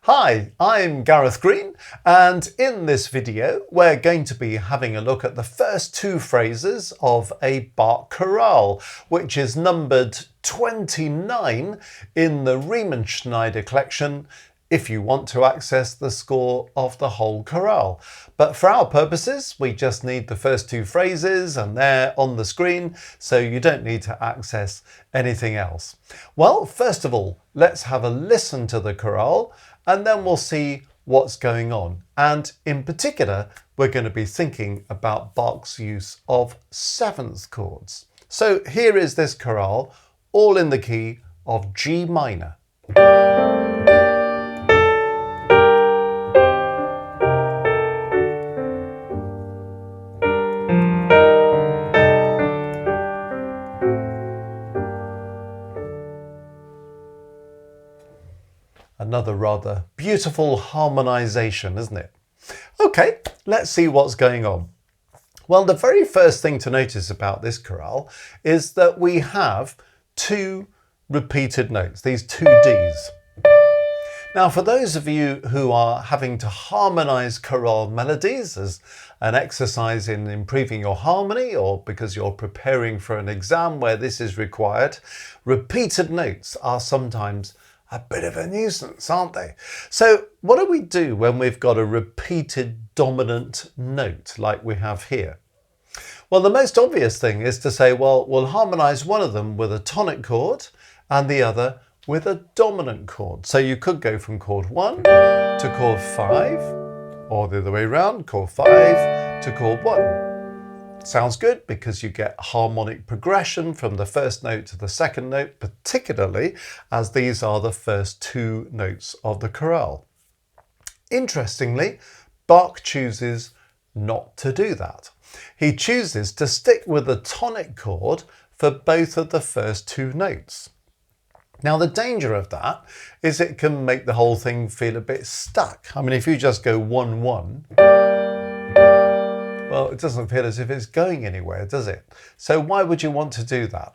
Hi, I'm Gareth Green, and in this video we're going to be having a look at the first two phrases of a Bach Chorale, which is numbered 29 in the Riemenschneider collection if you want to access the score of the whole chorale. But for our purposes, we just need the first two phrases and they're on the screen, so you don't need to access anything else. Well, first of all, let's have a listen to the chorale and then we'll see what's going on. And in particular, we're going to be thinking about Bach's use of 7th chords. So here is this chorale, all in the key of G minor. Another rather beautiful harmonization, isn't it? Okay, let's see what's going on. Well, the very first thing to notice about this chorale is that we have two repeated notes, these two Ds. Now, for those of you who are having to harmonize chorale melodies as an exercise in improving your harmony, or because you're preparing for an exam where this is required, repeated notes are sometimes a bit of a nuisance, aren't they? So what do we do when we've got a repeated dominant note like we have here? Well, the most obvious thing is to say, well, we'll harmonize one of them with a tonic chord and the other with a dominant chord. So you could go from chord 1 to chord 5, or the other way around, chord 5 to chord 1. Sounds good because you get harmonic progression from the first note to the second note, particularly as these are the first two notes of the chorale. Interestingly, Bach chooses not to do that. He chooses to stick with the tonic chord for both of the first two notes. Now, the danger of that is it can make the whole thing feel a bit stuck. I mean, if you just go 1-1, well, it doesn't feel as if it's going anywhere, does it? So why would you want to do that?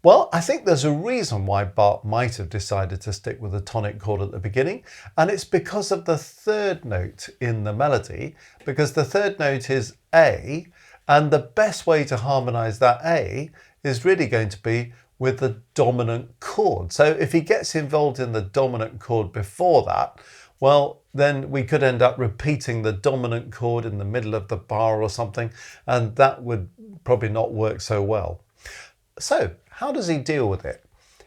Well, I think there's a reason why Bach might have decided to stick with the tonic chord at the beginning, and it's because of the third note in the melody, because the third note is A, and the best way to harmonize that A is really going to be with the dominant chord. So if he gets involved in the dominant chord before that, well, then we could end up repeating the dominant chord in the middle of the bar or something, and that would probably not work so well. So how does he deal with it?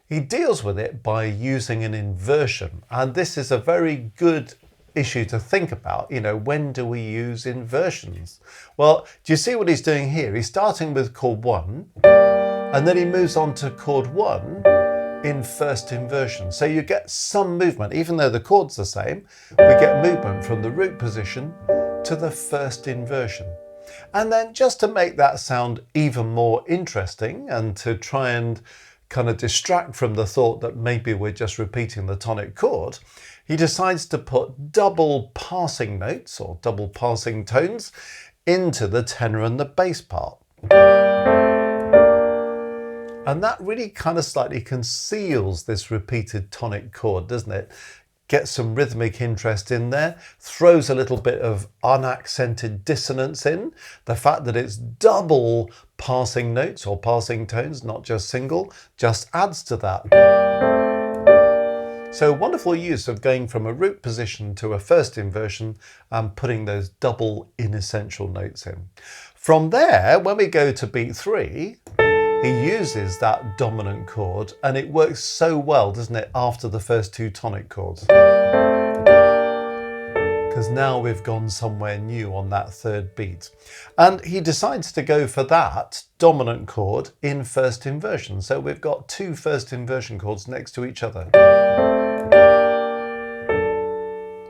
He deals with it by using an inversion, and this is a very good issue to think about. You know, when do we use inversions? Well, do you see what he's doing here? He's starting with chord 1, and then he moves on to chord 1 in first inversion. So you get some movement, even though the chord's the same, we get movement from the root position to the first inversion. And then just to make that sound even more interesting and to try and kind of distract from the thought that maybe we're just repeating the tonic chord, he decides to put double passing notes or double passing tones into the tenor and the bass part. And that really kind of slightly conceals this repeated tonic chord, doesn't it? Gets some rhythmic interest in there, throws a little bit of unaccented dissonance in. The fact that it's double passing notes or passing tones, not just single, just adds to that. So wonderful use of going from a root position to a first inversion and putting those double inessential notes in. From there, when we go to beat 3, he uses that dominant chord and it works so well, doesn't it, after the first two tonic chords? Because now we've gone somewhere new on that third beat. And he decides to go for that dominant chord in first inversion. So we've got two first inversion chords next to each other,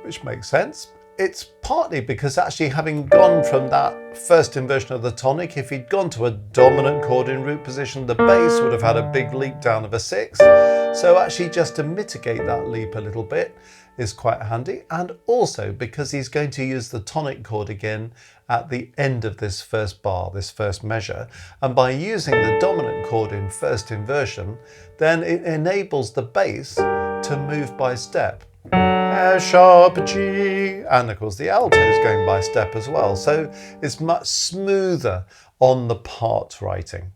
which makes sense. It's partly because actually having gone from that first inversion of the tonic, if he'd gone to a dominant chord in root position, the bass would have had a big leap down of a 6. So actually just to mitigate that leap a little bit is quite handy. And also because he's going to use the tonic chord again at the end of this first bar, this first measure. And by using the dominant chord in first inversion, then it enables the bass to move by step. F sharp, G, and of course the alto is going by step as well. So it's much smoother on the part writing.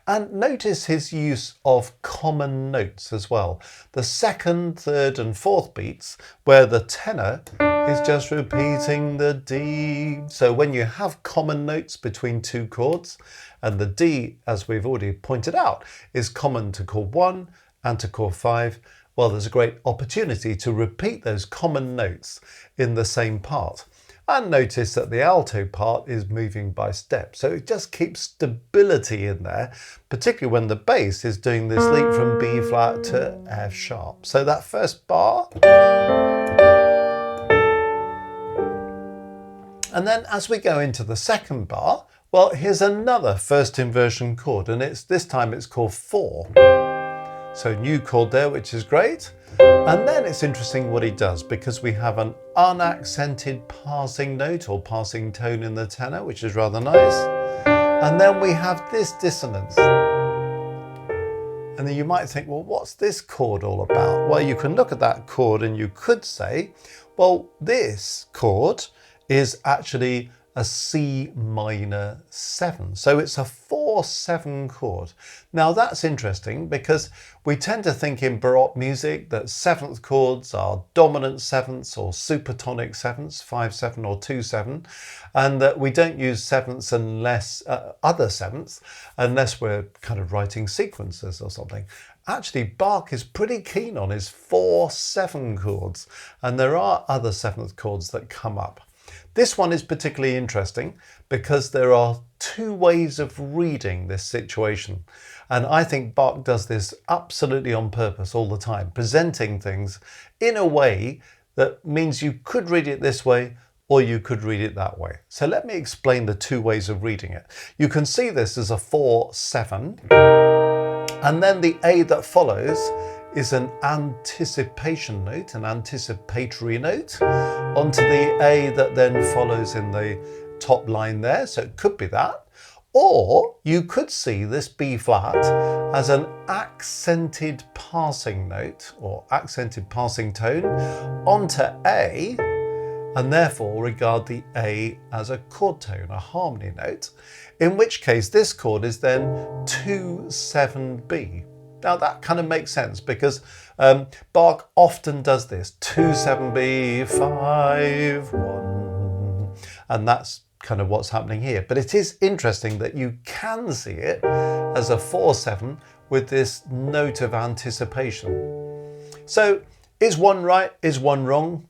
And notice his use of common notes as well. The second, third and fourth beats where the tenor is just repeating the D. So when you have common notes between two chords, and the D, as we've already pointed out, is common to chord 1 and to chord 5, well, there's a great opportunity to repeat those common notes in the same part. And notice that the alto part is moving by step. So it just keeps stability in there, particularly when the bass is doing this leap from B flat to F sharp. So that first bar. And then as we go into the second bar, well, here's another first inversion chord, and this time it's chord 4. So new chord there, which is great. And then it's interesting what he does, because we have an unaccented passing note or passing tone in the tenor, which is rather nice. And then we have this dissonance. And then you might think, well, what's this chord all about? Well, you can look at that chord and you could say, well, this chord is actually a C minor 7. So it's a 4/7 chord. Now that's interesting because we tend to think in Baroque music that 7th chords are dominant sevenths or supertonic sevenths, 5/7 or 2/7, and that we don't use sevenths unless other sevenths unless we're kind of writing sequences or something. Actually, Bach is pretty keen on his 4/7 chords, and there are other 7th chords that come up. This one is particularly interesting because there are two ways of reading this situation. And I think Bach does this absolutely on purpose all the time, presenting things in a way that means you could read it this way or you could read it that way. So let me explain the two ways of reading it. You can see this as a 4/7, and then the A that follows is an anticipation note, an anticipatory note, onto the A that then follows in the top line there. So it could be that. Or you could see this B flat as an accented passing note or accented passing tone onto A, and therefore regard the A as a chord tone, a harmony note, in which case this chord is then 2/7B. Now that kind of makes sense because Bach often does this, 2/7B, 5/1, and that's kind of what's happening here. But it is interesting that you can see it as a 4/7 with this note of anticipation. So is one right, is one wrong?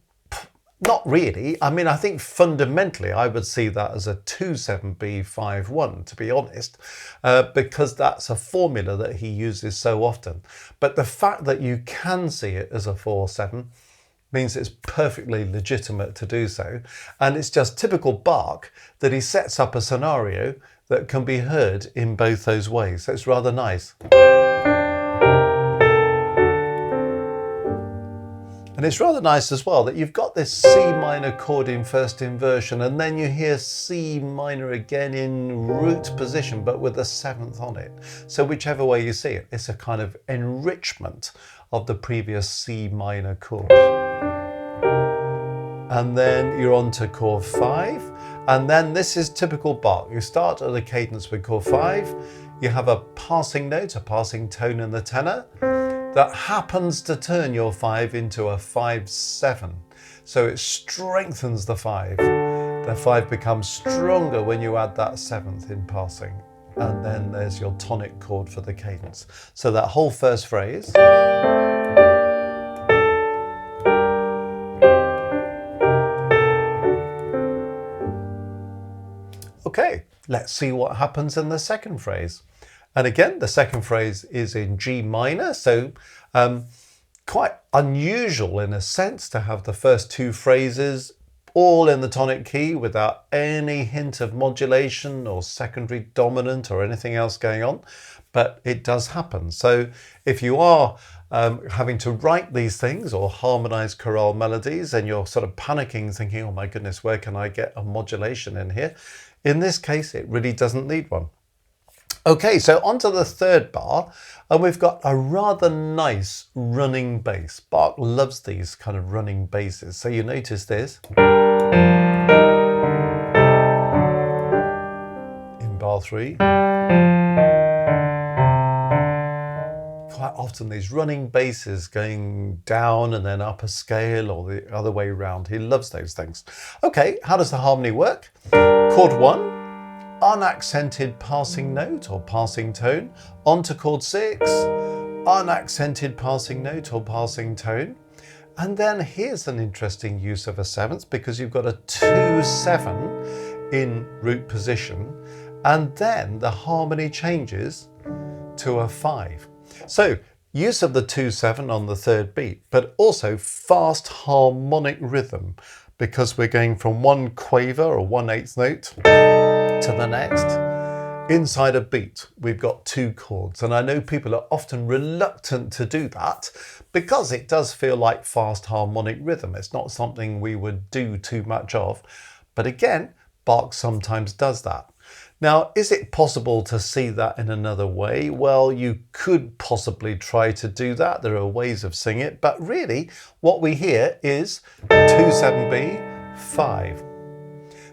Not really. I mean, I think fundamentally I would see that as a 2/7B 5/1, to be honest, because that's a formula that he uses so often. But the fact that you can see it as a 4/7 means it's perfectly legitimate to do so. And it's just typical Bach that he sets up a scenario that can be heard in both those ways. So it's rather nice. And it's rather nice as well that you've got this C minor chord in first inversion, and then you hear C minor again in root position, but with a 7th on it. So whichever way you see it, it's a kind of enrichment of the previous C minor chord. And then you're on to chord 5. And then this is typical Bach. You start at a cadence with chord 5. You have a passing note, a passing tone in the tenor, that happens to turn your 5 into a 5/7. So it strengthens the 5. The 5 becomes stronger when you add that 7th in passing. And then there's your tonic chord for the cadence. So that whole first phrase. Okay, let's see what happens in the second phrase. And again, the second phrase is in G minor, so quite unusual in a sense to have the first two phrases all in the tonic key without any hint of modulation or secondary dominant or anything else going on, but it does happen. So if you are having to write these things or harmonize chorale melodies and you're sort of panicking thinking, oh my goodness, where can I get a modulation in here? In this case, it really doesn't need one. Okay, so onto the third bar, and we've got a rather nice running bass. Bach loves these kind of running basses. So you notice this in bar 3. Quite often these running basses going down and then up a scale or the other way around. He loves those things. Okay, how does the harmony work? Chord 1. Unaccented passing note or passing tone, onto chord 6, unaccented passing note or passing tone. And then here's an interesting use of a 7th, because you've got a 2-7 in root position, and then the harmony changes to a 5. So use of the 2-7 on the third beat, but also fast harmonic rhythm, because we're going from one quaver or 1/8 note to the next. Inside a beat, we've got 2 chords, and I know people are often reluctant to do that because it does feel like fast harmonic rhythm. It's not something we would do too much of, but again, Bach sometimes does that. Now, is it possible to see that in another way? Well, you could possibly try to do that. There are ways of singing it, but really what we hear is 2-7B, 5.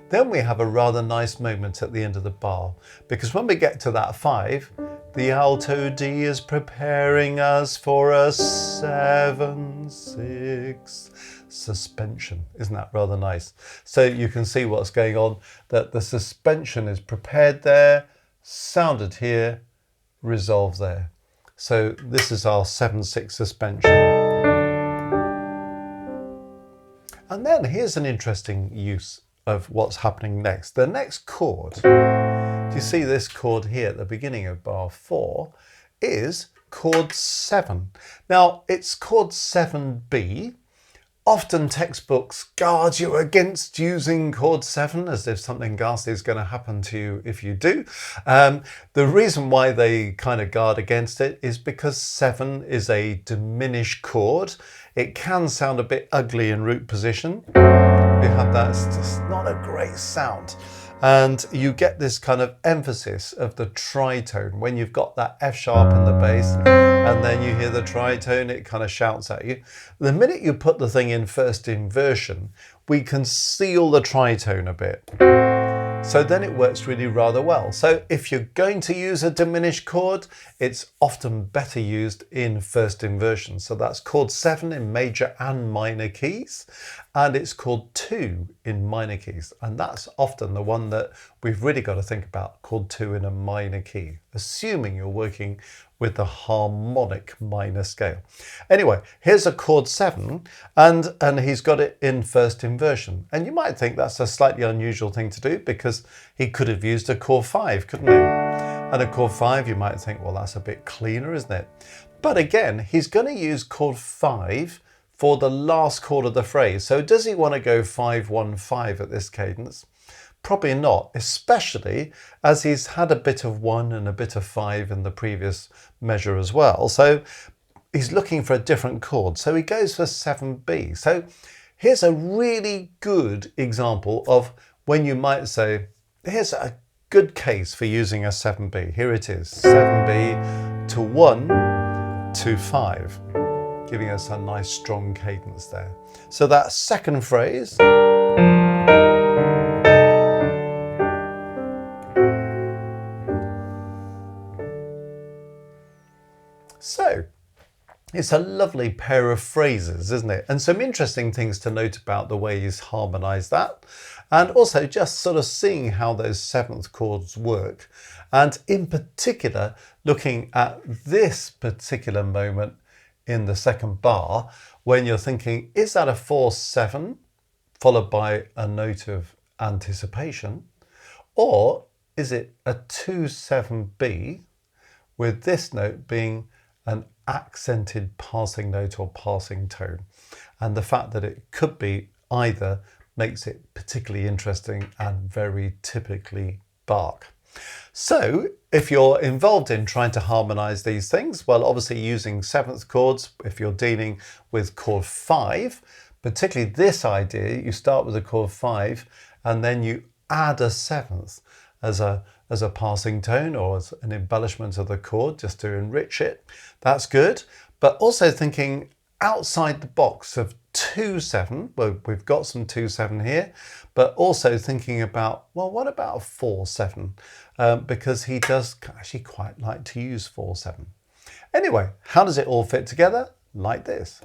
Then we have a rather nice moment at the end of the bar, because when we get to that 5, the alto D is preparing us for a 7/6 suspension. Isn't that rather nice? So you can see what's going on, that the suspension is prepared there, sounded here, resolved there. So this is our 7/6 suspension. And then here's an interesting use of what's happening next. The next chord, do you see this chord here at the beginning of bar 4, is chord 7. Now it's chord 7B. Often textbooks guard you against using chord 7 as if something ghastly is going to happen to you if you do. The reason why they kind of guard against it is because 7 is a diminished chord. It can sound a bit ugly in root position. You have that, it's just not a great sound. And you get this kind of emphasis of the tritone when you've got that F sharp in the bass, and then you hear the tritone, it kind of shouts at you. The minute you put the thing in first inversion, we conceal the tritone a bit. So then it works really rather well. So if you're going to use a diminished chord, it's often better used in first inversion. So that's chord 7 in major and minor keys, and it's chord 2 in minor keys. And that's often the one that we've really got to think about, chord 2 in a minor key, assuming you're working with the harmonic minor scale. Anyway, here's a chord 7, and he's got it in first inversion. And you might think that's a slightly unusual thing to do, because he could have used a chord 5, couldn't he? And a chord 5, you might think, well, that's a bit cleaner, isn't it? But again, he's going to use chord 5 for the last chord of the phrase. So does he want to go 5-1-5 at this cadence? Probably not, especially as he's had a bit of 1 and a bit of 5 in the previous measure as well. So he's looking for a different chord. So he goes for 7B. So here's a really good example of when you might say, here's a good case for using a 7B. Here it is, 7B to 1 to 5, giving us a nice strong cadence there. So that second phrase, so it's a lovely pair of phrases, isn't it? And some interesting things to note about the way he's harmonized that. And also just sort of seeing how those 7th chords work. And in particular, looking at this particular moment in the second bar, when you're thinking, is that a 4-7 followed by a note of anticipation? Or is it a 2-7B with this note being an accented passing note or passing tone? And the fact that it could be either makes it particularly interesting and very typically Bach. So if you're involved in trying to harmonize these things, well, obviously using 7th chords, if you're dealing with chord 5, particularly this idea, you start with a chord 5 and then you add a 7th as a as a passing tone or as an embellishment of the chord just to enrich it. That's good. But also thinking outside the box of 2/7. Well, we've got some 2/7 here, but also thinking about, well, what about a 4/7? Because he does actually quite like to use 4/7. Anyway, how does it all fit together? Like this.